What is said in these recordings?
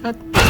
सकती।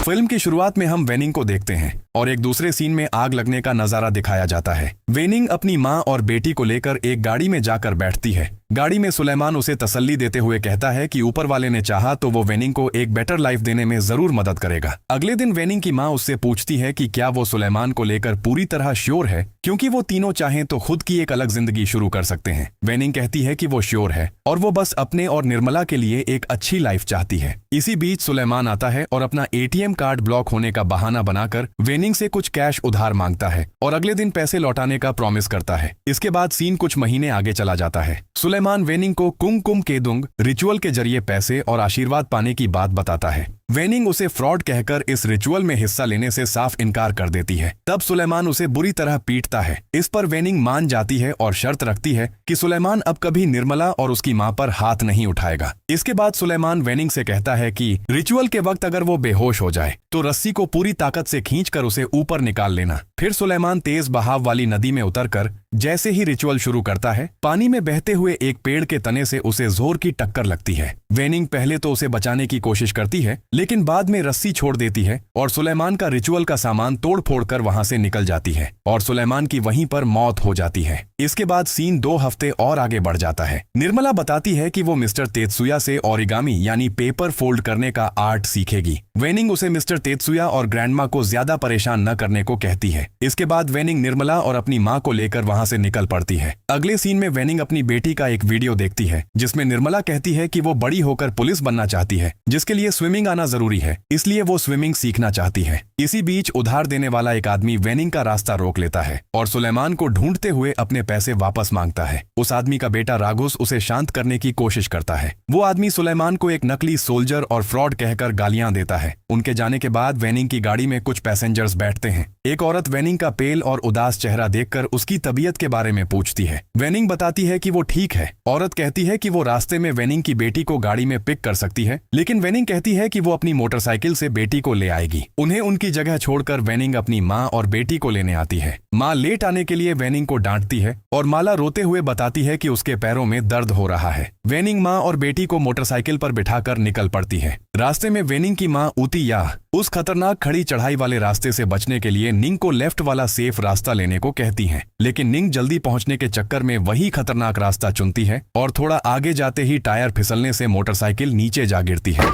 फिल्म की शुरुआत में हम वेनिंग को देखते हैं और एक दूसरे सीन में आग लगने का नजारा दिखाया जाता है। वेनिंग अपनी माँ और बेटी को लेकर एक गाड़ी में जाकर बैठती है। गाड़ी में सुलेमान उसे तसल्ली देते हुए कहता है कि ऊपर वाले ने चाहा तो वो वेनिंग को एक बेटर लाइफ देने में जरूर मदद करेगा। अगले दिन वेनिंग की माँ उससे पूछती है कि क्या वो सुलेमान को लेकर पूरी तरह श्योर है, क्योंकि वो तीनों चाहें तो खुद की एक अलग जिंदगी शुरू कर सकते हैं। वेनिंग कहती है कि वो श्योर है और वो बस अपने और निर्मला के लिए एक अच्छी लाइफ चाहती है। इसी बीच सुलेमान आता है और अपना एटीएम कार्ड ब्लॉक होने का बहाना बनाकर वेनिंग से कुछ कैश उधार मांगता है और अगले दिन पैसे लौटाने का प्रॉमिस करता है। इसके बाद सीन कुछ महीने आगे चला जाता है। सुलेमान वेनिंग को कुमकुम केदुंग रिचुअल के जरिए पैसे और आशीर्वाद पाने की बात बताता है। वेनिंग उसे फ्रॉड कहकर इस रिचुअल में हिस्सा लेने से साफ इनकार कर देती है। तब सुलेमान उसे बुरी तरह पीटता है। इस पर वेनिंग मान जाती है और शर्त रखती है कि सुलेमान अब कभी निर्मला और उसकी मां पर हाथ नहीं उठाएगा। इसके बाद सुलेमान वेनिंग से कहता है कि रिचुअल के वक्त अगर वो बेहोश हो जाए तो रस्सी को पूरी ताकत से खींचकर उसे ऊपर निकाल लेना। फिर सुलेमान तेज बहाव वाली नदी में उतरकर जैसे ही रिचुअल शुरू करता है, पानी में बहते हुए एक पेड़ के तने से उसे जोर की टक्कर लगती है। वेनिंग पहले तो उसे बचाने की कोशिश करती है, लेकिन बाद में रस्सी छोड़ देती है और सुलेमान का रिचुअल का सामान तोड़ फोड़ कर वहां से निकल जाती है और सुलेमान की वहीं पर मौत हो जाती है। इसके बाद सीन 2 हफ्ते और आगे बढ़ जाता है। निर्मला बताती है कि वो मिस्टर तेत्सुया से ओरिगामी यानी पेपर फोल्ड करने का आर्ट सीखेगी। वेनिंग उसे मिस्टर तेत्सुया और ग्रैंडमा को ज्यादा परेशान न करने को कहती है। इसके बाद वेनिंग निर्मला और अपनी माँ को लेकर वहां से निकल पड़ती है। अगले सीन में वेनिंग अपनी बेटी का एक वीडियो देखती है जिसमें निर्मला कहती है कि वो बड़ी होकर पुलिस बनना चाहती है, जिसके लिए स्विमिंग आना जरूरी है, इसलिए वो स्विमिंग सीखना चाहती है। इसी बीच उधार देने वाला एक आदमी वेनिंग का रास्ता रोक लेता है और सुलेमान को ढूंढते हुए अपने पैसे वापस मांगता है। उस आदमी का बेटा राघुस उसे शांत करने की कोशिश करता है। वो आदमी सुलेमान को एक नकली सोल्जर और फ्रॉड कहकर गालियां देता है। उनके जाने के बाद वेनिंग की गाड़ी में कुछ पैसेंजर्स बैठते हैं। एक औरत वेनिंग का पेल और उदास चेहरा देखकर उसकी तबीयत के बारे में पूछती है। वेनिंग बताती है कि वो ठीक है। औरत कहती है कि वो रास्ते में वेनिंग की बेटी को गाड़ी में पिक कर सकती है, लेकिन वेनिंग कहती है कि वो अपनी मोटरसाइकिल से बेटी को ले आएगी। उन्हें उनकी जगह छोड़कर वेनिंग अपनी माँ और बेटी को लेने आती है। माँ लेट आने के लिए वेनिंग को डांटती है और माला रोते हुए बताती है कि उसके पैरों में दर्द हो रहा है। वेनिंग माँ और बेटी को मोटरसाइकिल पर बिठाकर निकल पड़ती है। रास्ते में वेनिंग की माँ उतिया उस खतरनाक खड़ी चढ़ाई वाले रास्ते से बचने के लिए निंग को लेफ्ट वाला सेफ रास्ता लेने को कहती हैं, लेकिन निंग जल्दी पहुंचने के चक्कर में वही खतरनाक रास्ता चुनती है और थोड़ा आगे जाते ही टायर फिसलने से मोटरसाइकिल नीचे जा गिरती है।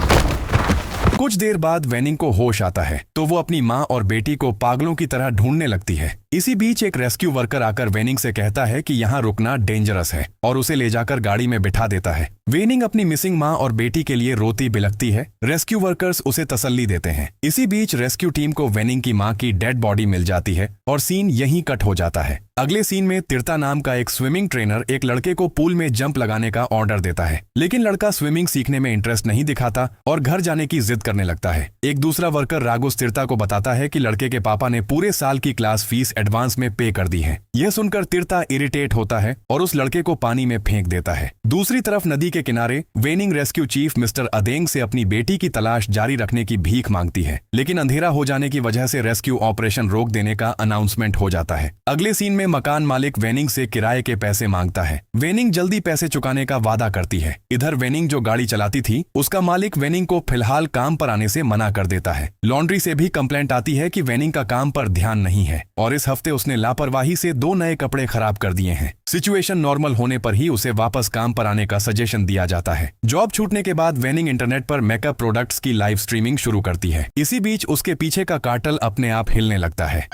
कुछ देर बाद वेनिंग को होश आता है तो वो अपनी माँ और बेटी को पागलों की तरह ढूंढने लगती है। इसी बीच एक रेस्क्यू वर्कर आकर वेनिंग से कहता है कि यहाँ रुकना डेंजरस है और उसे ले जाकर गाड़ी में बिठा देता है। वेनिंग अपनी मिसिंग माँ और बेटी के लिए रोती बिलखती है। रेस्क्यू वर्कर्स उसे तसल्ली देते हैं। इसी बीच रेस्क्यू टीम को वेनिंग की माँ की डेड बॉडी मिल जाती है और सीन यहीं कट हो जाता है। अगले सीन में तिरता नाम का एक स्विमिंग ट्रेनर एक लड़के को पूल में जंप लगाने का ऑर्डर देता है, लेकिन लड़का स्विमिंग सीखने में इंटरेस्ट नहीं दिखाता और घर जाने की जिद करने लगता है। एक दूसरा वर्कर राघुस तिरता को बताता है कि लड़के के पापा ने पूरे साल की क्लास फीस एडवांस में पे कर दी है। यह सुनकर तिरता इरिटेट होता है और उस लड़के को पानी में फेंक देता है। दूसरी तरफ नदी के किनारे वेनिंग रेस्क्यू चीफ मिस्टर अदेंग से अपनी बेटी की तलाश जारी रखने की भीख मांगती है, लेकिन अंधेरा हो जाने की वजह से रेस्क्यू ऑपरेशन रोक देने का अनाउंसमेंट हो जाता है। अगले सीन में मकान मालिक वेनिंग से किराए के पैसे मांगता है। वेनिंग जल्दी पैसे चुकाने का वादा करती है। इधर वेनिंग जो गाड़ी चलाती थी उसका मालिक वेनिंग को फिलहाल काम पर आने से मना कर देता है। लॉन्ड्री से भी कंप्लेंट आती है कि वेनिंग का काम पर ध्यान नहीं है और इस हफ्ते उसने लापरवाही से 2 नए कपड़े खराब कर दिए हैं। सिचुएशन नॉर्मल होने पर ही उसे वापस काम पर आने का सजेशन दिया जाता है। जॉब छूटने के बाद वेनिंग इंटरनेट पर मेकअप प्रोडक्ट्स की लाइव स्ट्रीमिंग शुरू करती है। इसी बीच उसके पीछे का कार्टल अपने आप हिलने लगता है।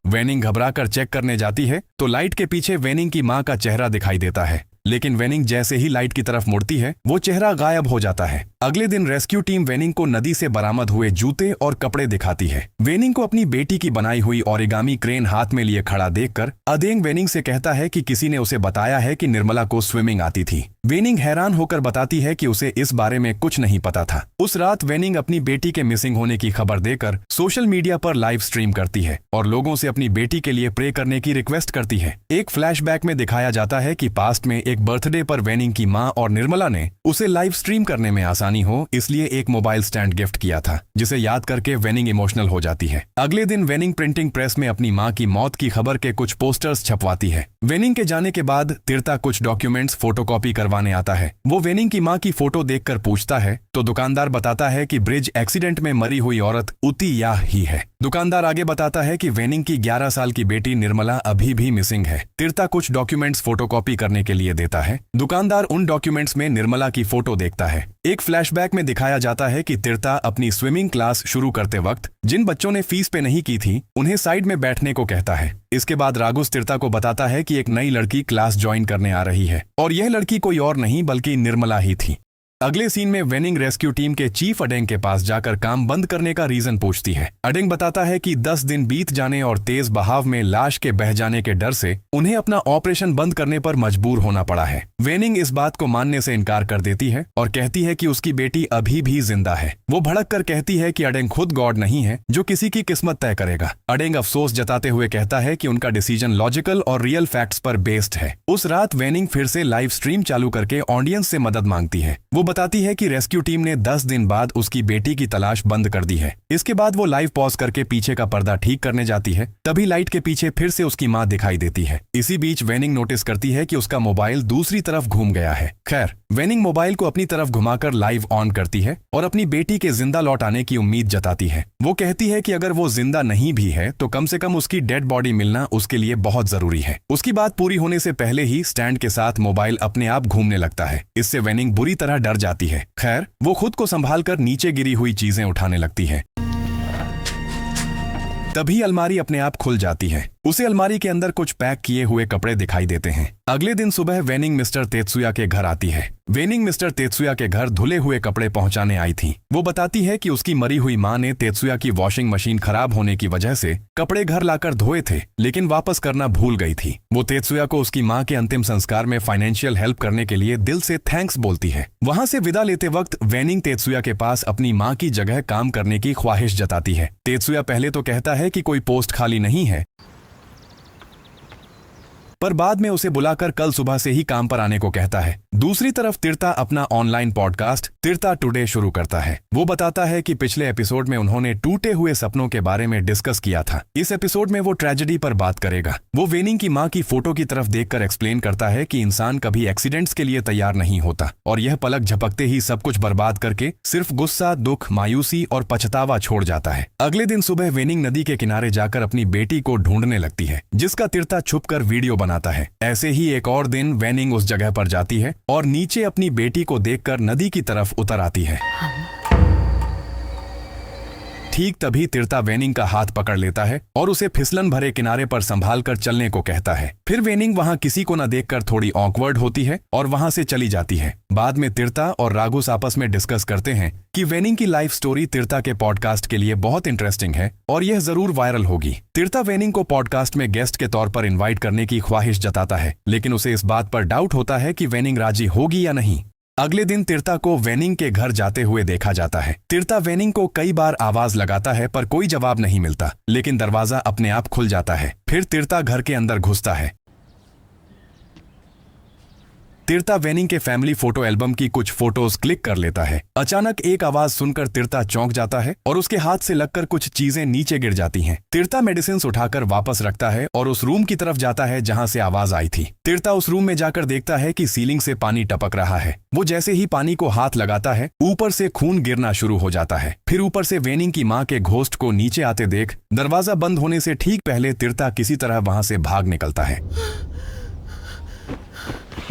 वेनिंग घबराकर चेक करने जाती है तो लाइट के पीछे वेनिंग की मां का चेहरा दिखाई देता है, लेकिन वेनिंग जैसे ही लाइट की तरफ मुड़ती है वो चेहरा गायब हो जाता है। अगले दिन रेस्क्यू टीम वेनिंग को नदी से बरामद हुए जूते और कपड़े दिखाती है। वेनिंग को अपनी बेटी की बनाई हुई ओरिगामी क्रेन हाथ में लिए खड़ा देखकर अदेंग वेनिंग से कहता है कि किसी ने उसे बताया है कि निर्मला को स्विमिंग आती थी। वेनिंग हैरान होकर बताती है कि उसे इस बारे में कुछ नहीं पता था। उस रात वेनिंग अपनी बेटी के मिसिंग होने की खबर देकर सोशल मीडिया पर लाइव स्ट्रीम करती है और लोगों से अपनी बेटी के लिए प्रे करने की रिक्वेस्ट करती है। एक फ्लैशबैक में दिखाया जाता है कि पास्ट में एक बर्थडे पर वेनिंग की मां और निर्मला ने उसे लाइव स्ट्रीम करने में आसानी परेशानी हो इसलिए एक मोबाइल स्टैंड गिफ्ट किया था, जिसे याद करके वेनिंग इमोशनल हो जाती है। अगले दिन वेनिंग प्रिंटिंग प्रेस में अपनी माँ की मौत की खबर के कुछ पोस्टर्स छपवाती है। वेनिंग के जाने के बाद तीर्था कुछ डॉक्यूमेंट्स फोटोकॉपी करवाने आता है। वो वेनिंग की माँ की फोटो देखकर पूछता है तो दुकानदार बताता है कि ब्रिज एक्सीडेंट में मरी हुई औरत उती या ही है। दुकानदार आगे बताता है कि वेनिंग की 11 साल की बेटी निर्मला अभी भी मिसिंग है। तीर्था कुछ डॉक्यूमेंट्स फोटोकॉपी करने के लिए देता है। दुकानदार उन डॉक्यूमेंट्स में निर्मला की फोटो देखता है। एक फ्लैशबैक में दिखाया जाता है कि तीर्था अपनी स्विमिंग क्लास शुरू करते वक्त जिन बच्चों ने फीस पे नहीं की थी उन्हें साइड में बैठने को कहता है। इसके बाद राघुस तीर्था को बताता है कि एक नई लड़की क्लास ज्वाइन करने आ रही है और यह लड़की कोई और नहीं बल्कि निर्मला ही थी। अगले सीन में वेनिंग रेस्क्यू टीम के चीफ अडेंग के पास जाकर काम बंद करने का रीजन पूछती है। अडेंग बताता है कि 10 दिन बीत जाने और तेज बहाव में लाश के बह जाने के डर से उन्हें अपना ऑपरेशन बंद करने पर मजबूर होना पड़ा है। वेनिंग इस बात को मानने से इनकार कर देती है और कहती है कि उसकी बेटी अभी भी जिंदा है। वो भड़क कर कहती है कि अडेंग खुद गॉड नहीं है जो किसी की किस्मत तय करेगा। अडेंग अफसोस जताते हुए कहता है कि उनका डिसीजन लॉजिकल और रियल फैक्ट्स पर बेस्ड है। उस रात वेनिंग फिर से लाइव स्ट्रीम चालू करके ऑडियंस से मदद मांगती है। वो बताती है कि रेस्क्यू टीम ने 10 दिन बाद उसकी बेटी की तलाश बंद कर दी है। इसके बाद वो लाइव पॉज करके पीछे का पर्दा ठीक करने जाती है। तभी लाइट के पीछे फिर से उसकी माँ दिखाई देती है। इसी बीच वेनिंग नोटिस करती है कि उसका मोबाइल दूसरी तरफ घूम गया है। खैर, वेनिंग मोबाइल को अपनी तरफ घुमाकर लाइव ऑन करती है और अपनी बेटी के जिंदा लौट आने की उम्मीद जताती है। वो कहती है कि अगर वो जिंदा नहीं भी है तो कम से कम उसकी डेड बॉडी मिलना उसके लिए बहुत जरूरी है। उसकी बात पूरी होने से पहले ही स्टैंड के साथ मोबाइल अपने आप घूमने लगता है। इससे वेनिंग बुरी तरह डर जाती है। खैर, वो खुद को संभालकर नीचे गिरी हुई चीजें उठाने लगती है। तभी अलमारी अपने आप खुल जाती है। उसे अलमारी के अंदर कुछ पैक किए हुए कपड़े दिखाई देते हैं। अगले दिन सुबह वेनिंग मिस्टर तेत्सुया के घर आती है। वेनिंग मिस्टर तेत्सुया के घर धुले हुए कपड़े पहुंचाने आई थी। वो बताती है कि उसकी मरी हुई मां ने तेत्सुया की वॉशिंग मशीन खराब होने की वजह से कपड़े घर लाकर धोए थे लेकिन वापस करना भूल गई थी। वो तेत्सुया को उसकी मां के अंतिम संस्कार में फाइनेंशियल हेल्प करने के लिए दिल से थैंक्स बोलती है। वहां से विदा लेते वक्त वेनिंग तेत्सुया के पास अपनी मां की जगह काम करने की ख्वाहिश जताती है। तेत्सुया पहले तो कहता है कि कोई पोस्ट खाली नहीं है, पर बाद में उसे बुलाकर कल सुबह से ही काम पर आने को कहता है। दूसरी तरफ तीर्था अपना ऑनलाइन पॉडकास्ट तीर्था टुडे शुरू करता है। वो बताता है कि पिछले एपिसोड में उन्होंने टूटे हुए सपनों के बारे में डिस्कस किया था। इस एपिसोड में वो ट्रेजेडी पर बात करेगा। वो वेनिंग की मां की फोटो की तरफ देखकर एक्सप्लेन करता है कि इंसान कभी एक्सीडेंट्स के लिए तैयार नहीं होता और यह पलक झपकते ही सब कुछ बर्बाद करके सिर्फ गुस्सा, दुख, मायूसी और पछतावा छोड़ जाता है। अगले दिन सुबह वेनिंग नदी के किनारे जाकर अपनी बेटी को ढूंढने लगती है, जिसका तीर्था छुपकर वीडियो बनाता है। ऐसे ही एक और दिन वेनिंग उस जगह पर जाती है और नीचे अपनी बेटी को देखकर नदी की तरफ उतर आती है। ठीक तभी तीर्था वेनिंग का हाथ पकड़ लेता है और उसे फिसलन भरे किनारे पर संभालकर चलने को कहता है। फिर वेनिंग वहां किसी को न देखकर थोड़ी ऑकवर्ड होती है और वहां से चली जाती है। बाद में तीर्था और राघुस आपस में डिस्कस करते हैं कि वेनिंग की लाइफ स्टोरी तीर्था के पॉडकास्ट के लिए बहुत इंटरेस्टिंग है और यह जरूर वायरल होगी। तीर्था वेनिंग को पॉडकास्ट में गेस्ट के तौर पर इन्वाइट करने की ख्वाहिश जताता है, लेकिन उसे इस बात पर डाउट होता है कि वेनिंग राजी होगी या नहीं। अगले दिन तीर्था को वेनिंग के घर जाते हुए देखा जाता है। तीर्था वेनिंग को कई बार आवाज लगाता है पर कोई जवाब नहीं मिलता, लेकिन दरवाजा अपने आप खुल जाता है। फिर तीर्था घर के अंदर घुसता है। तीर्था वेनिंग के फैमिली फोटो एल्बम की कुछ फोटोज क्लिक कर लेता है। अचानक एक आवाज सुनकर तीर्था चौंक जाता है और उसके हाथ से लगकर कुछ चीजें नीचे गिर जाती हैं। तीर्था मेडिसिन उठाकर वापस रखता है और उस रूम की तरफ जाता है जहां से आवाज आई थी। तीर्था उस रूम में जाकर देखता है कि सीलिंग से पानी टपक रहा है। वो जैसे ही पानी को हाथ लगाता है, ऊपर से खून गिरना शुरू हो जाता है। फिर ऊपर से वेनिंग की मां के घोस्ट को नीचे आते देख दरवाजा बंद होने से ठीक पहले तीर्था किसी तरह वहां से भाग निकलता है।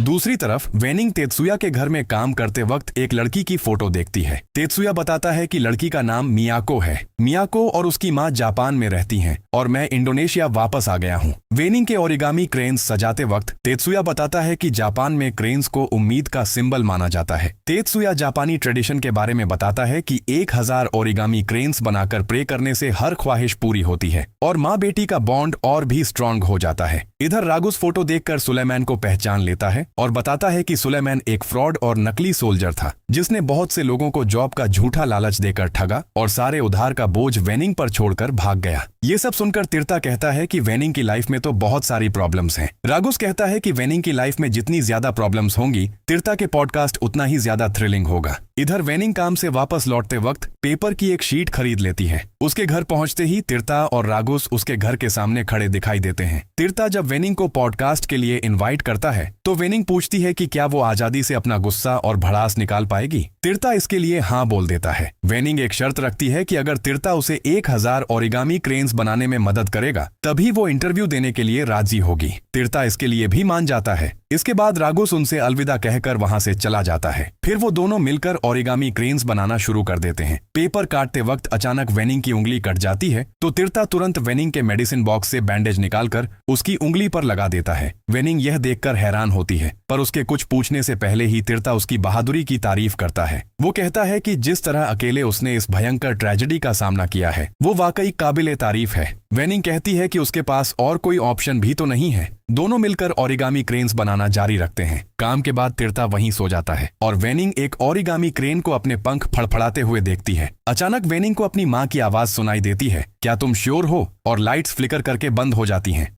दूसरी तरफ वेनिंग तेत्सुया के घर में काम करते वक्त एक लड़की की फोटो देखती है। तेत्सुया बताता है कि लड़की का नाम मियाको है। मियाको और उसकी मां जापान में रहती हैं और मैं इंडोनेशिया वापस आ गया हूँ। वेनिंग के ओरिगामी क्रेन्स सजाते वक्त तेत्सुया बताता है कि जापान में क्रेन्स को उम्मीद का सिंबल माना जाता है। तेत्सुया जापानी ट्रेडिशन के बारे में बताता है कि 1000 ओरिगामी क्रेन्स बनाकर प्रे करने से हर ख्वाहिश पूरी होती है और माँ बेटी का बॉन्ड और भी स्ट्रांग हो जाता है। इधर राघुस फोटो देखकर सुलेमान को पहचान लेता है और बताता है कि सुलेमान एक फ्रॉड और नकली सोल्जर था, जिसने बहुत से लोगों को जॉब का झूठा लालच देकर ठगा और सारे उधार का बोझ वेनिंग पर छोड़कर भाग गया। ये सब सुनकर तीर्था कहता है कि वेनिंग की लाइफ में तो बहुत सारी प्रॉब्लम्स हैं। राघुस कहता है कि वेनिंग की लाइफ में जितनी ज्यादा प्रॉब्लम्स होंगी, तीर्था के पॉडकास्ट उतना ही ज्यादा थ्रिलिंग होगा। इधर वेनिंग काम से वापस लौटते वक्त पेपर की एक शीट खरीद लेती है। उसके घर पहुंचते ही तिर्ता और रागुस उसके घर के सामने खड़े दिखाई देते हैं। तिर्ता जब वेनिंग को पॉडकास्ट के लिए इनवाइट करता है तो वेनिंग पूछती है कि क्या वो आजादी से अपना गुस्सा और भड़ास निकाल पाएगी। तिर्ता इसके लिए हाँ बोल देता है। वेनिंग एक शर्त रखती है कि अगर तिर्ता उसे 1000 ओरिगामी क्रेन्स बनाने में मदद करेगा तभी वो इंटरव्यू देने के लिए राजी होगी। तिर्ता इसके लिए भी मान जाता है। इसके बाद रागुस उनसे अलविदा कहकर वहां से चला जाता है। फिर वो दोनों मिलकर ओरिगामी क्रेन्स बनाना शुरू कर देते हैं। पेपर काटते वक्त अचानक वेनिंग की उंगली कट जाती है तो तिर्ता तुरंत वेनिंग के मेडिसिन बॉक्स से बैंडेज निकालकर उसकी उंगली पर लगा देता है। वेनिंग यह देखकर हैरान होती है, पर उसके कुछ पूछने से पहले ही तिर्ता उसकी बहादुरी की तारीफ करता है। वो कहता है कि जिस तरह अकेले उसने इस भयंकर ट्रेजेडी का सामना किया है वो वाकई काबिले तारीफ है। वेनिंग कहती है कि उसके पास और कोई ऑप्शन भी तो नहीं है। दोनों मिलकर ओरिगामी क्रेन्स बनाना जारी रखते हैं। काम के बाद तिर्ता वहीं सो जाता है और वेनिंग एक ओरिगामी क्रेन को अपने पंख फड़फड़ाते हुए देखती है। अचानक वेनिंग को अपनी माँ की आवाज सुनाई देती है, क्या तुम श्योर हो? और लाइट्स फ्लिकर करके बंद हो जाती हैं।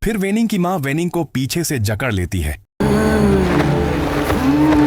फिर वेनिंग की माँ वेनिंग को पीछे से जकड़ लेती है।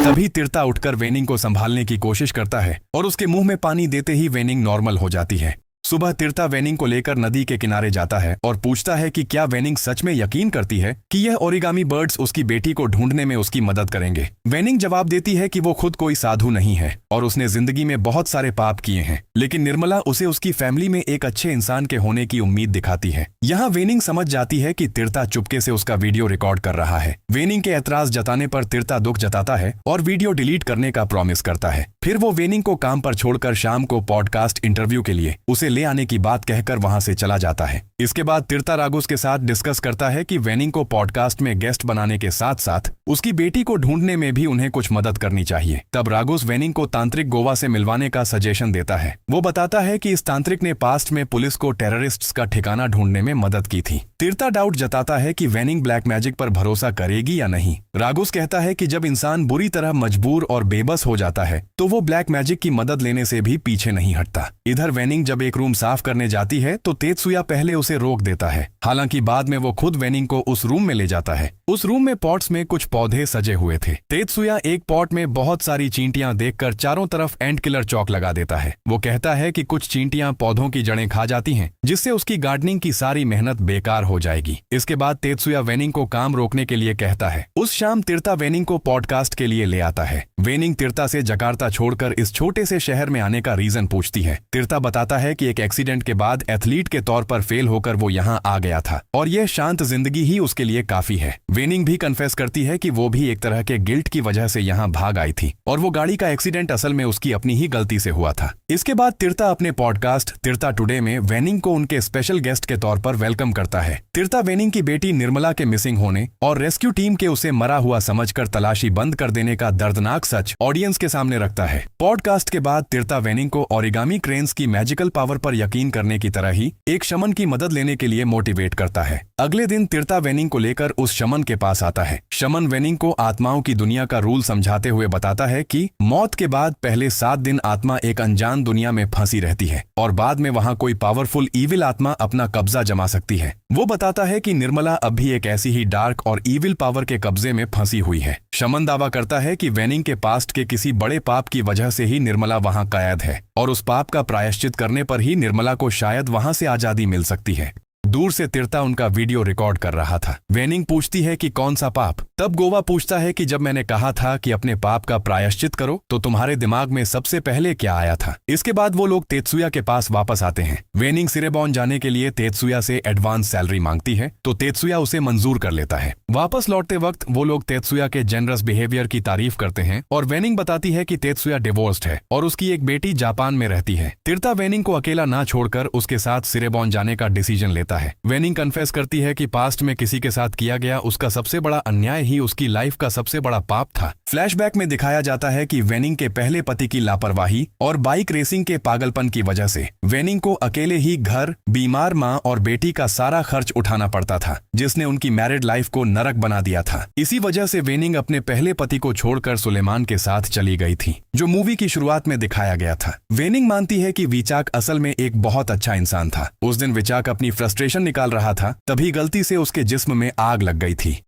तभी तिर्ता उठकर वेनिंग को संभालने की कोशिश करता है और उसके मुंह में पानी देते ही वेनिंग नॉर्मल हो जाती है। सुबह तिर्ता वेनिंग को लेकर नदी के किनारे जाता है और पूछता है कि क्या वेनिंग सच में यकीन करती है कि यह ओरिगामी बर्ड्स उसकी बेटी को ढूंढने में उसकी मदद करेंगे। वेनिंग जवाब देती है कि वो खुद कोई साधु नहीं है और उसने जिंदगी में बहुत सारे पाप किए हैं, लेकिन निर्मला उसे उसकी फैमिली में एक अच्छे इंसान के होने की उम्मीद दिखाती है। यहाँ वेनिंग समझ जाती है कि तिर्ता चुपके से उसका वीडियो रिकॉर्ड कर रहा है। वेनिंग के ऐतराज जताने पर तिर्ता दुख जताता है और वीडियो डिलीट करने का प्रॉमिस करता है। फिर वो वेनिंग को काम पर छोड़कर शाम को पॉडकास्ट इंटरव्यू के लिए उसे ले आने की बात कहकर वहां से चला जाता है। इसके बाद तिर्ता रागुस के साथ डिस्कस करता है कि वेनिंग को पॉडकास्ट में गेस्ट बनाने के साथ साथ उसकी बेटी को ढूंढने में भी उन्हें कुछ मदद करनी चाहिए। तब रागुस वेनिंग को तांत्रिक गोवा से मिलवाने का सजेशन देता है। वो बताता है कि इस तांत्रिक ने पास्ट में पुलिस को टेररिस्ट्स का ठिकाना ढूंढने में मदद की थी। तिर्ता डाउट जताता है कि वेनिंग ब्लैक मैजिक पर भरोसा करेगी या नहीं। रागुस कहता है कि जब इंसान बुरी तरह मजबूर और बेबस हो जाता है तो वो ब्लैक मैजिक की मदद लेने से भी पीछे नहीं हटता। इधर वेनिंग जब एक रूम साफ करने जाती है तो तेत्सुया पहले उसे रोक देता है। हालांकि बाद में वो खुद वेनिंग को उस रूम में ले जाता है। उस रूम में पॉट्स में कुछ पौधे सजे हुए थे। तेत्सुया एक पॉट में बहुत सारी चींटियां देखकर चारों तरफ एंट किलर चौक लगा देता है। वो कहता है कि कुछ चींटियां पौधों की जड़ें खा जाती हैं, जिससे उसकी गार्डनिंग की सारी मेहनत बेकार हो जाएगी। इसके बाद तेत्सुया वेनिंग को काम रोकने के लिए कहता है। उस शाम तिर्ता वेनिंग को पॉडकास्ट के लिए ले आता है। वेनिंग तिर्ता से जकार्ता छोड़कर इस छोटे से शहर में आने का रीजन पूछती है। तिर्ता बताता है कि एक एक्सीडेंट के बाद एथलीट के तौर पर फेल होकर वो यहाँ आ गया था और यह शांत जिंदगी ही उसके लिए काफी है। वेनिंग भी कन्फेस करती है कि वो भी एक तरह के गिल्ट की वजह से यहाँ भाग आई थी और वो गाड़ी का एक्सीडेंट असल में उसकी अपनी ही गलती से हुआ था। इसके बाद तिर्ता अपने पॉडकास्ट तिर्ता टुडे में वेनिंग को उनके स्पेशल गेस्ट के तौर पर वेलकम करता है। तिर्ता वेनिंग की बेटी निर्मला के मिसिंग होने और रेस्क्यू टीम के उसे मरा हुआ समझकर तलाशी बंद कर देने का दर्दनाक सच ऑडियंस के सामने रखता है। पॉडकास्ट के बाद तिर्ता वेनिंग को ओरिगामी क्रेन्स की मैजिकल पावर पर यकीन करने की तरह ही एक शमन की मदद लेने के लिए मोटिवेट करता है। अगले दिन तिर्ता वेनिंग को लेकर उस शमन के पास आता है। शमन वेनिंग को आत्माओं की दुनिया का रूल समझाते हुए बताता है कि मौत के बाद पहले 7 दिन आत्मा एक अनजान दुनिया में फंसी रहती है और बाद में वहां कोई पावरफुल ईविल आत्मा अपना कब्जा जमा सकती है। वो बताता है कि निर्मला अब भी एक ऐसी ही डार्क और ईविल पावर के कब्जे में फंसी हुई है। शमन दावा करता है कि वेनिंग के पास्ट के किसी बड़े पाप की वजह से ही निर्मला वहां कैद है और उस पाप का प्रायश्चित करने पर ही निर्मला को शायद वहां से आजादी मिल सकती है। दूर से तिर्ता उनका वीडियो रिकॉर्ड कर रहा था। वेनिंग पूछती है कि कौन सा पाप? तब गोवा पूछता है कि जब मैंने कहा था कि अपने पाप का प्रायश्चित करो तो तुम्हारे दिमाग में सबसे पहले क्या आया था? इसके बाद वो लोग तेत्सुया के पास वापस आते हैं। वेनिंग सिरेबॉन जाने के लिए तेत्सुया से एडवांस सैलरी मांगती है तो तेत्सुया उसे मंजूर कर लेता है। वापस लौटते वक्त वो लोग तेत्सुया के जेनरस बिहेवियर की तारीफ करते हैं और वेनिंग बताती है कि तेत्सुया डिवोर्स्ड है और उसकी एक बेटी जापान में रहती है। तिर्ता वेनिंग को अकेला ना छोड़कर उसके साथ सिरेबॉन जाने का डिसीजन लेता है। वेनिंग कन्फेस करती है कि पास्ट में किसी के साथ किया गया उसका सबसे बड़ा अन्याय ही उसकी लाइफ का सबसे बड़ा पाप था। फ्लैशबैक में दिखाया जाता है कि वेनिंग के पहले पति की लापरवाही और बाइक रेसिंग के पागलपन की वजह से वेनिंग को अकेले ही घर, बीमार माँ और बेटी का सारा खर्च उठाना पड़ता था, जिसने उनकी मैरिड लाइफ को नरक बना दिया था। इसी वजह से वेनिंग अपने पहले पति को छोड़कर सुलेमान के साथ चली गई थी, जो मूवी की शुरुआत में दिखाया गया था। वेनिंग मानती है कि विचाक असल में एक बहुत अच्छा इंसान था। उस दिन विचाक अपनी फ्रस्ट्रेशन निकाल रहा था, तभी गलती से उसके जिस्म में आग लग गई थी।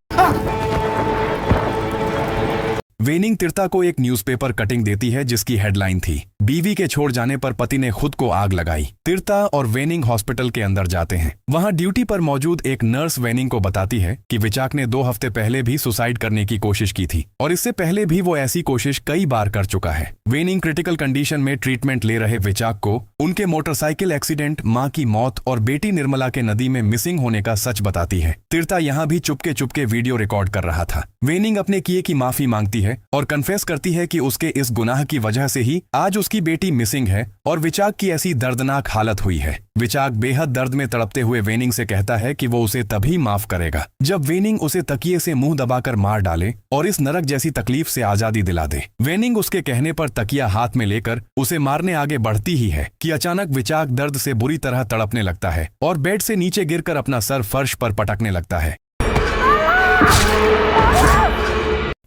वेनिंग तीर्था को एक न्यूज़पेपर कटिंग देती है जिसकी हेडलाइन थी, बीवी के छोड़ जाने पर पति ने खुद को आग लगाई। तीर्था और वेनिंग हॉस्पिटल के अंदर जाते हैं। वहां ड्यूटी पर मौजूद एक नर्स वेनिंग को बताती है कि विचाक ने 2 हफ्ते पहले भी सुसाइड करने की कोशिश की थी और इससे पहले भी वो ऐसी कोशिश कई बार कर चुका है। वेनिंग क्रिटिकल कंडीशन में ट्रीटमेंट ले रहे विचाक को उनके मोटरसाइकिल एक्सीडेंट, मां की मौत और बेटी निर्मला के नदी में मिसिंग होने का सच बताती है। तीर्था यहाँ भी चुपके चुपके वीडियो रिकॉर्ड कर रहा था। वेनिंग अपने किए की माफी मांगती है और कन्फेस करती है कि उसके इस गुनाह की वजह से ही आज उसकी बेटी मिसिंग है और विचाक की ऐसी दर्दनाक हालत हुई है। विचाक बेहद दर्द में तड़पते हुए वेनिंग से कहता है कि वो उसे तभी माफ करेगा जब वेनिंग उसे तकिए से मुंह दबाकर मार डाले और इस नरक जैसी तकलीफ से आजादी दिला दे। वेनिंग उसके कहने पर तकिया हाथ में लेकर उसे मारने आगे बढ़ती ही है कि अचानक विचाक दर्द से बुरी तरह तड़पने लगता है और बेड से नीचे गिरकर अपना सर फर्श पर पटकने लगता है।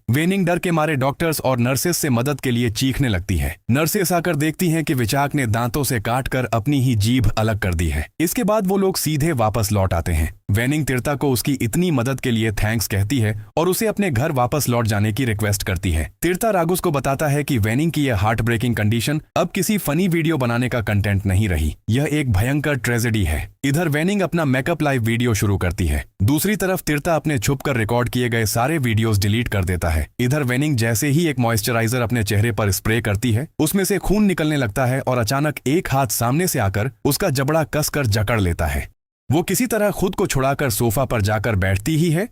वेनिंग डर के मारे डॉक्टर्स और नर्सेस से मदद के लिए चीखने लगती है। नर्सेस आकर देखती हैं कि विचाक ने दांतों से काटकर अपनी ही जीभ अलग कर दी है। इसके बाद वो लोग सीधे वापस लौट आते हैं। वेनिंग तीर्था को उसकी इतनी मदद के लिए थैंक्स कहती है और उसे अपने घर वापस लौट जाने की रिक्वेस्ट करती है। तीर्था राघुस को बताता है कि वेनिंग की यह हार्ट ब्रेकिंग कंडीशन अब किसी फनी वीडियो बनाने का कंटेंट नहीं रही, यह एक भयंकर ट्रेजेडी है। इधर वेनिंग अपना मेकअप लाइव वीडियो शुरू करती है। दूसरी तरफ तीर्था अपने छुपकर रिकॉर्ड किए गए सारे वीडियोस डिलीट कर देता है। इधर वेनिंग जैसे ही एक मॉइस्चराइजर अपने चेहरे पर स्प्रे करती है, उसमें से खून निकलने लगता है और अचानक एक हाथ सामने से आकर उसका जबड़ा कसकर जकड़ लेता है। वो किसी तरह खुद को छुड़ाकर सोफा पर जाकर बैठती ही है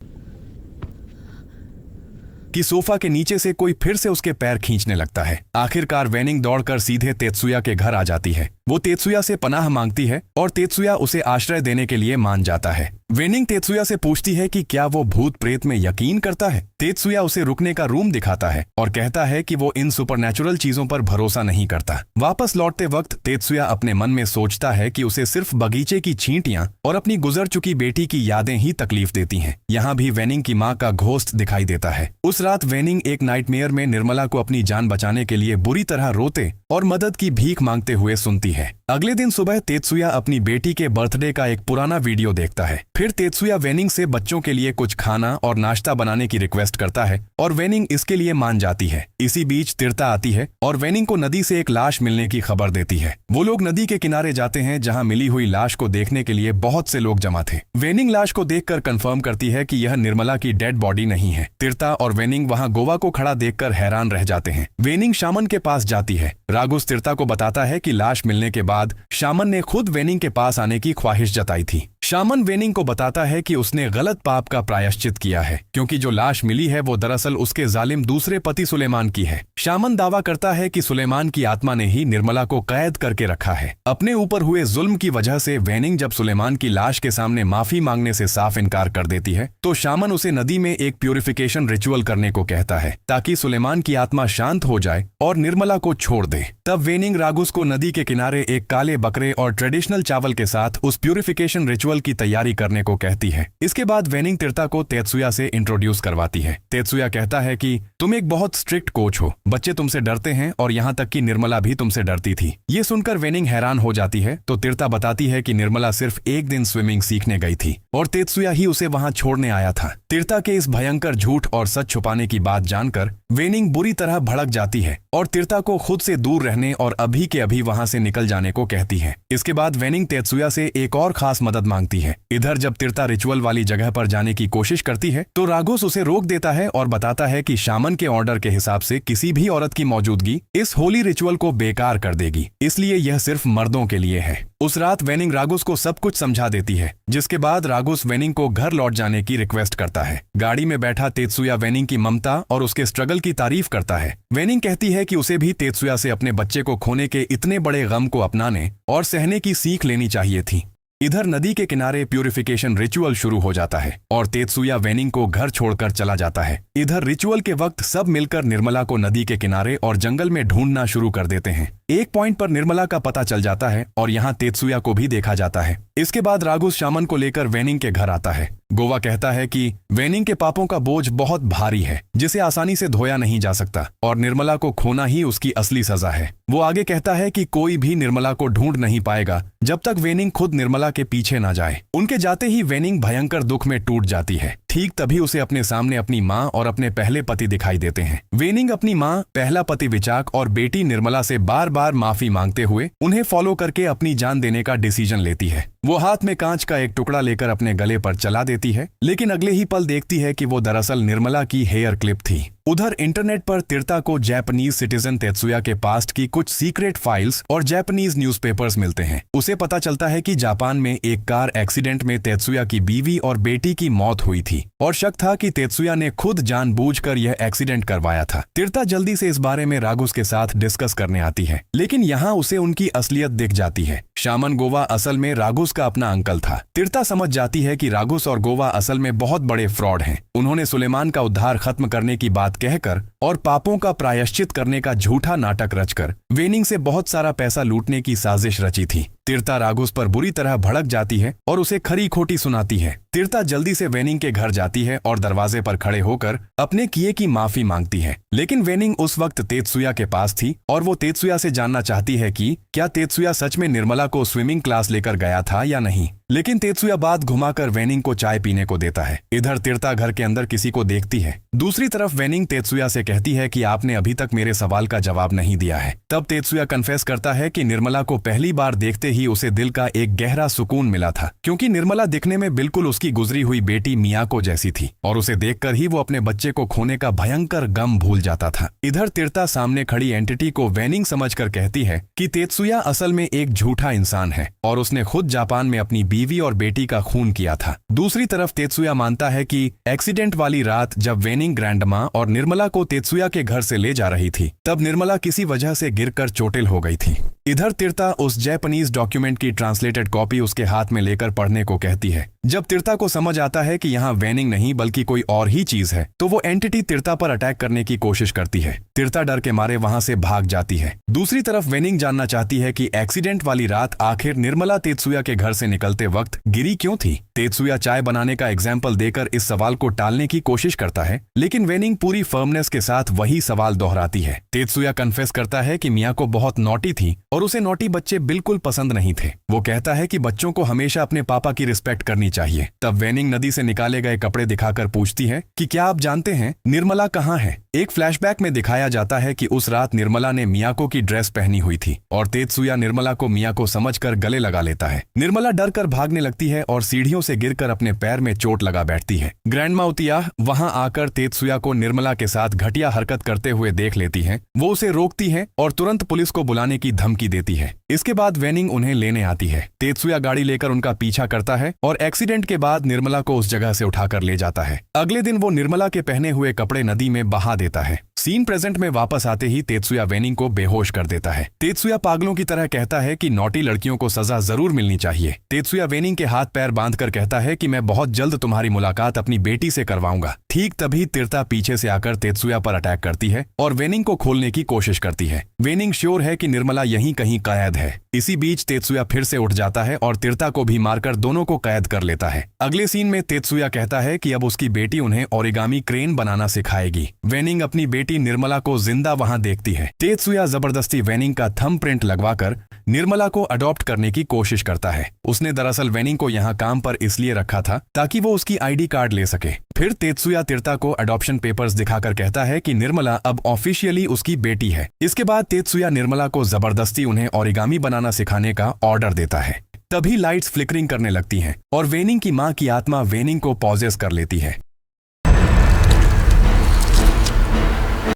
कि सोफा के नीचे से कोई फिर से उसके पैर खींचने लगता है। आखिरकार वेनिंग दौड़कर सीधे तेत्सुया के घर आ जाती है। वो तेत्सुया से पनाह मांगती है और तेत्सुया उसे आश्रय देने के लिए मान जाता है। वेनिंग तेत्सुया से पूछती है कि क्या वो भूत प्रेत में यकीन करता है। तेत्सुया उसे रुकने का रूम दिखाता है और कहता है कि वो इन सुपरनैचुरल चीजों पर भरोसा नहीं करता। वापस लौटते वक्त तेत्सुया अपने मन में सोचता है कि उसे सिर्फ बगीचे की चींटियां और अपनी गुजर चुकी बेटी की यादें ही तकलीफ देती हैं। यहाँ भी वेनिंग की माँ का घोस्ट दिखाई देता है। उस रात वेनिंग एक नाइटमेयर में निर्मला को अपनी जान बचाने के लिए बुरी तरह रोते और मदद की भीख मांगते हुए सुनती है। अगले दिन सुबह तेत्सुया अपनी बेटी के बर्थडे का एक पुराना वीडियो देखता है। फिर तेत्सुया वेनिंग से बच्चों के लिए कुछ खाना और नाश्ता बनाने की रिक्वेस्ट करता है और वेनिंग इसके लिए मान जाती है। इसी बीच तीर्था आती है और वेनिंग को नदी से एक लाश मिलने की खबर देती है। वो लोग नदी के किनारे जाते हैं जहां मिली हुई लाश को देखने के लिए बहुत से लोग जमा थे। वेनिंग लाश को देखकर कंफर्म करती है कि यह निर्मला की डेड बॉडी नहीं है। तीर्था और वेनिंग वहां गोवा को खड़ा देखकर हैरान रह जाते हैं। वेनिंग शामन के पास जाती है। राघुस तीर्था को बताता है कि लाश मिलने के बाद शामन ने खुद वेनिंग के पास आने की ख्वाहिश जताई थी। शामन वेनिंग को बताता है कि उसने गलत पाप का प्रायश्चित किया है क्योंकि जो लाश मिली है वो दरअसल उसके जालिम दूसरे पति सुलेमान की है। शामन दावा करता है कि सुलेमान की आत्मा ने ही निर्मला को कैद करके रखा है। अपने ऊपर हुए जुल्म की वजह से वेनिंग जब सुलेमान की लाश के सामने माफी मांगने से साफ इनकार कर देती है तो शामन उसे नदी में एक प्यूरिफिकेशन रिचुअल करने को कहता है ताकि सुलेमान की आत्मा शांत हो जाए और निर्मला को छोड़ दे। तब वेनिंग राघुस को नदी के किनारे एक काले बकरे और ट्रेडिशनल चावल के साथ उस प्यूरिफिकेशन रिचुअल की तैयारी करने को कहती है। इसके बाद वेनिंग तीर्था को तेत्सुया से इंट्रोड्यूस करवाती है। तेत्सुया कहता है कि तुम एक बहुत स्ट्रिक्ट कोच हो, बच्चे तुमसे डरते हैं और यहाँ तक कि निर्मला भी तुमसे डरती थी। ये सुनकर वेनिंग हैरान हो जाती है तो तीर्था बताती है कि निर्मला सिर्फ एक दिन स्विमिंग सीखने गई थी और तेत्सुया ही उसे वहां छोड़ने आया था। तीर्था के इस भयंकर झूठ और सच छुपाने की बात जानकर वेनिंग बुरी तरह भड़क जाती है और तीर्था को खुद से दूर रहने और अभी के अभी वहां से निकल जाने को कहती है। इसके बाद वेनिंग तेत्सुया से एक और खास मदद मांगती है। इधर जब तीर्था रिचुअल वाली जगह पर जाने की कोशिश करती है तो राघुस उसे रोक देता है और बताता है कि शामन के ऑर्डर के हिसाब से किसी भी औरत की मौजूदगी इस होली रिचुअल को बेकार कर देगी, इसलिए यह सिर्फ मर्दों के लिए है। उस रात वेनिंग राघुस को सब कुछ समझा देती है, जिसके बाद राघुस वेनिंग को घर लौट जाने की रिक्वेस्ट करता है। गाड़ी में बैठा तेत्सुया वेनिंग की ममता और उसके स्ट्रगल की तारीफ करता है। वेनिंग कहती है कि उसे भी तेत्सुया से अपने बच्चे को खोने के इतने बड़े गम को अपनाने और सहने की सीख लेनी चाहिए थी। इधर नदी के किनारे प्यूरिफिकेशन रिचुअल शुरू हो जाता है और तेत्सुया वेनिंग को घर छोड़कर चला जाता है। इधर रिचुअल के वक्त सब मिलकर निर्मला को नदी के किनारे और जंगल में ढूंढना शुरू कर देते हैं। एक पॉइंट पर निर्मला का पता चल जाता है और यहाँ तेत्सुया को भी देखा जाता है। इसके बाद राघुस शामन को लेकर वेनिंग के घर आता है। गोवा कहता है कि वेनिंग के पापों का बोझ बहुत भारी है जिसे आसानी से धोया नहीं जा सकता और निर्मला को खोना ही उसकी असली सजा है। वो आगे कहता है कि कोई भी निर्मला को ढूंढ नहीं पाएगा जब तक वेनिंग खुद निर्मला के पीछे ना जाए। उनके जाते ही वेनिंग भयंकर दुख में टूट जाती है। ठीक तभी उसे अपने सामने अपनी माँ और अपने पहले पति दिखाई देते हैं। वेनिंग अपनी माँ, पहला पति विचाक और बेटी निर्मला से बार बार माफी मांगते हुए उन्हें फॉलो करके अपनी जान देने का डिसीजन लेती है। वो हाथ में कांच का एक टुकड़ा लेकर अपने गले पर चला देती है, लेकिन अगले ही पल देखती है कि वो दरअसल निर्मला की हेयर क्लिप थी। उधर इंटरनेट पर तीर्था को जापानीज सिटीजन तेत्सुया के पास्ट की कुछ सीक्रेट फाइल्स और जापानीज न्यूज़पेपर्स मिलते हैं। उसे पता चलता है कि जापान में एक कार एक्सीडेंट में तेत्सुया की बीवी और बेटी की मौत हुई थी और शक था कि तेत्सुया ने खुद जानबूझकर यह एक्सीडेंट करवाया था। तीर्था जल्दी से इस बारे में राघुस के साथ डिस्कस करने आती है, लेकिन यहाँ उसे उनकी असलियत दिख जाती है। शामन गोवा असल में राघुस का अपना अंकल था। तीर्था समझ जाती है कि राघुस और गोवा असल में बहुत बड़े फ्रॉड हैं। उन्होंने सुलेमान का उद्धार खत्म करने की बात कहकर और पापों का प्रायश्चित करने का झूठा नाटक रचकर वेनिंग से बहुत सारा पैसा लूटने की साजिश रची थी। तीर्था राघुस पर बुरी तरह भड़क जाती है और उसे खरी खोटी सुनाती है। तीर्था जल्दी से वेनिंग के घर जाती है और दरवाजे पर खड़े होकर अपने किए की माफी मांगती है, लेकिन वेनिंग उस वक्त तेत्सुया के पास थी और वो तेत्सुया से जानना चाहती है कि क्या तेत्सुया सच में निर्मला को स्विमिंग क्लास लेकर गया था या नहीं। लेकिन तेत्सुया बात घुमाकर वेनिंग को चाय पीने को देता है। इधर तीर्था घर के अंदर किसी को देखती है। दूसरी तरफ वेनिंग तेत्सुया से कहती है कि आपने अभी तक मेरे सवाल का जवाब नहीं दिया है। तब तेत्सुया कन्फेस करता है कि निर्मला को पहली बार देखते ही उसे दिल का एक गहरा सुकून मिला था, क्योंकि निर्मला दिखने में बिल्कुल उसकी गुजरी हुई बेटी मियाको जैसी थी और उसे देखकर ही वो अपने बच्चे को खोने का भयंकर गम भूल जाता था। इधर तीर्था सामने खड़ी एंटिटी को वेनिंग समझकर कहती है कि तेत्सुया असल में एक झूठा इंसान है और उसने खुद जापान में अपनी बीवी और बेटी का खून किया था। दूसरी तरफ तेत्सुया मानता है कि एक्सीडेंट वाली रात जब वेनिंग ग्रैंडमा और निर्मला को तेत्सुया के घर से ले जा रही थी, तब निर्मला किसी वजह से गिरकर चोटिल हो गई थी। इधर तीर्था उस जापानीज डॉक्यूमेंट की ट्रांसलेटेड कॉपी उसके हाथ में लेकर पढ़ने को कहती है। जब तीर्था को समझ आता है कि यहाँ वेनिंग नहीं बल्कि कोई और ही चीज है, तो वो एंटिटी तीर्था पर अटैक करने की कोशिश करती है। तीर्था डर के मारे वहां से भाग जाती है। दूसरी तरफ वेनिंग जानना चाहती है कि एक्सीडेंट वाली रात आखिर निर्मला तेत्सुया के घर से निकलते वक्त गिरी क्यों थी। तेत्सुया चाय बनाने का एग्जाम्पल देकर इस सवाल को टालने की कोशिश करता है, लेकिन वेनिंग पूरी फर्मनेस के साथ वही सवाल दोहराती है। तेत्सुया कन्फेस करता है कि मियाको बहुत नॉटी थी और उसे नॉटी बच्चे बिल्कुल पसंद नहीं थे। वो कहता है कि बच्चों को हमेशा अपने पापा की रिस्पेक्ट करनी चाहिए। तब वेनिंग नदी से निकाले गए कपड़े दिखाकर पूछती है कि क्या आप जानते हैं निर्मला कहाँ है। एक फ्लैशबैक में दिखाया जाता है कि उस रात निर्मला ने मियाको की ड्रेस पहनी हुई थी और तेत्सुया निर्मला को मियाको समझकर गले लगा लेता है। निर्मला डर कर भागने लगती है और सीढ़ियों से गिरकर अपने पैर में चोट लगा बैठती है। ग्रैंडमा उतिया वहां आकर तेत्सुया को निर्मला के साथ घटिया हरकत करते हुए देख लेती है। वो उसे रोकती है और तुरंत पुलिस को बुलाने की धमकी देती है। इसके बाद वेनिंग उन्हें लेने आती है। तेत्सुया गाड़ी लेकर उनका पीछा करता है और एक्सीडेंट के बाद निर्मला को उस जगह से उठाकर ले जाता है। अगले दिन वो निर्मला के पहने हुए कपड़े नदी में बहा देता है। सीन प्रेजेंट में वापस आते ही तेत्सुया वेनिंग को बेहोश कर देता है। तेत्सुया पागलों की तरह कहता है कि नॉटी लड़कियों को सजा जरूर मिलनी चाहिए। तेत्सुया वेनिंग के हाथ पैर बांधकर कहता है कि मैं बहुत जल्द तुम्हारी मुलाकात अपनी बेटी से करवाऊंगा। ठीक तभी तीर्था पीछे से आकर तेत्सुया पर अटैक करती है और वेनिंग को खोलने की कोशिश करती है। वेनिंग श्योर है कि निर्मला यहीं कहीं कैद है। इसी बीच तेत्सुया फिर से उठ जाता है और तीर्था को भी मारकर दोनों को कैद कर लेता है। अगले सीन में तेत्सुया कहता है कि अब उसकी बेटी उन्हें ओरिगामी क्रेन बनाना सिखाएगी। वेनिंग अपनी बेटी निर्मला को जिंदा वहां देखती है। तेत्सुया जबरदस्ती वेनिंग का थंब प्रिंट लगवाकर निर्मला को अडॉप्ट करने की कोशिश करता है। उसने दरअसल वेनिंग को यहाँ काम पर इसलिए रखा था ताकि वो उसकी आईडी कार्ड ले सके। फिर तेत्सुया तीर्था को अडॉप्शन पेपर्स दिखाकर कहता है कि निर्मला अब ऑफिशियली उसकी बेटी है। इसके बाद तेत्सुया निर्मला को जबरदस्ती उन्हें ओरिगामी बनाना सिखाने का ऑर्डर देता है। तभी लाइट्स फ्लिकरिंग करने लगती हैं और वेनिंग की मां की आत्मा वेनिंग को पॉजेस कर लेती है।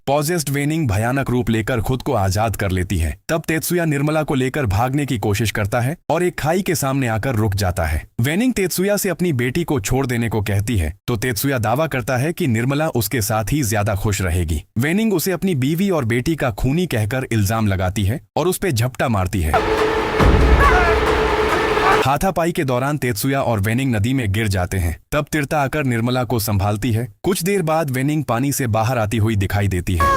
पॉजेस्ड वेनिंग भयानक रूप लेकर खुद को आजाद कर लेती है। तब तेत्सुया निर्मला को लेकर भागने की कोशिश करता है और एक खाई के सामने आकर रुक जाता है। वेनिंग तेत्सुया से अपनी बेटी को छोड़ देने को कहती है तो तेत्सुया दावा करता है कि निर्मला उसके साथ ही ज्यादा खुश रहेगी। वेनिंग उसे अपनी बीवी और बेटी का खूनी कहकर इल्जाम लगाती है और उस पर झपटा मारती है। हाथापाई के दौरान तेत्सुया और वेनिंग नदी में गिर जाते हैं। तब तीर्था आकर निर्मला को संभालती है। कुछ देर बाद वेनिंग पानी से बाहर आती हुई दिखाई देती है।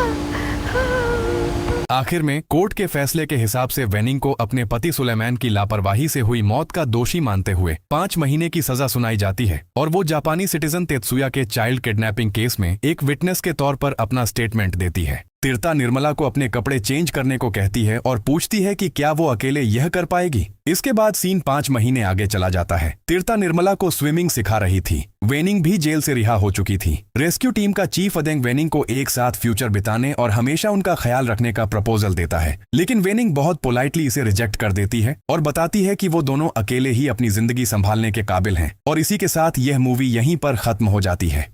आखिर में कोर्ट के फैसले के हिसाब से वेनिंग को अपने पति सुलेमान की लापरवाही से हुई मौत का दोषी मानते हुए 5 महीने की सजा सुनाई जाती है और वो जापानी सिटीजन तेत्सुया के चाइल्ड किडनैपिंग केस में एक विटनेस के तौर पर अपना स्टेटमेंट देती है। तिरता निर्मला को अपने कपड़े चेंज करने को कहती है और पूछती है कि क्या वो अकेले यह कर पाएगी। इसके बाद सीन 5 महीने आगे चला जाता है। तिरता निर्मला को स्विमिंग सिखा रही थी। वेनिंग भी जेल से रिहा हो चुकी थी। रेस्क्यू टीम का चीफ अदेंग वेनिंग को एक साथ फ्यूचर बिताने और हमेशा उनका ख्याल रखने का प्रपोजल देता है, लेकिन वेनिंग बहुत पोलाइटली इसे रिजेक्ट कर देती है और बताती है कि वो दोनों अकेले ही अपनी जिंदगी संभालने के काबिल हैं। और इसी के साथ यह मूवी यहीं पर खत्म हो जाती है।